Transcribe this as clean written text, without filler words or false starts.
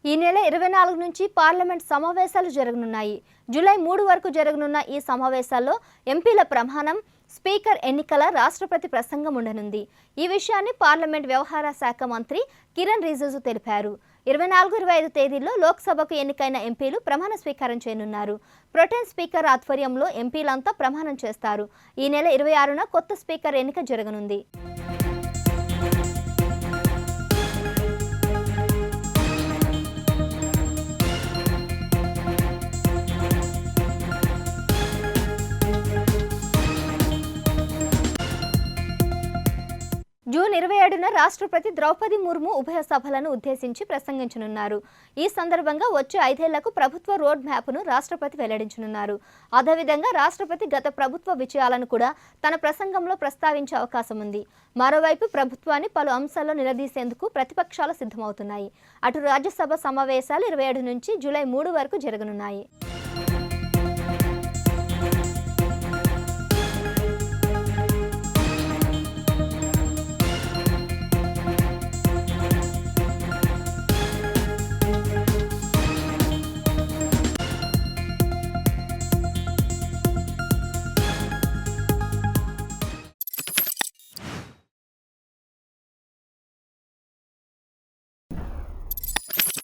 ఈ నెల 24 నుంచి పార్లమెంట్ సమావేశాలు జరగనున్నాయి. జూలై 3 వరకు జరగనున్న ఈ సమావేశాల్లో ఎంపీల ప్రమాణం, స్పీకర్ ఎన్నికల, రాష్ట్రపతి ప్రసంగం ఉండనుంది. ఈ విషయాన్ని పార్లమెంట్ వ్యవహార శాఖ మంత్రి కిరణ్ రిజిజు తెలిపారు. 24-25 తేదీల్లో లోక్సభకు ఎన్నికైన ఎంపీలు ప్రమాణ స్వీకారం చేయనున్నారు. ప్రొటెం స్పీకర్ ఆధ్వర్యంలో ఎంపీలంతా ప్రమాణం చేస్తారు. ఈ నెల 26న కొత్త స్పీకర్ ఎన్నిక జరగనుంది. జూన్ 27న రాష్ట్రపతి ద్రౌపది ముర్ము ఉభయ సభలను ఉద్దేశించి ప్రసంగించనున్నారు. ఈ సందర్భంగా వచ్చే 5 ఏళ్లకు ప్రభుత్వ రోడ్ మ్యాప్ను రాష్ట్రపతి వెల్లడించనున్నారు. అదేవిధంగా రాష్ట్రపతి గత ప్రభుత్వ విజయాలను కూడా తన ప్రసంగంలో ప్రస్తావించే అవకాశం ఉంది. మరోవైపు ప్రభుత్వాన్ని పలు అంశాల్లో నిలదీసేందుకు ప్రతిపక్షాలు సిద్ధమవుతున్నాయి. అటు రాజ్యసభ సమావేశాలు 27 నుంచి జూలై 3 వరకు జరగనున్నాయి.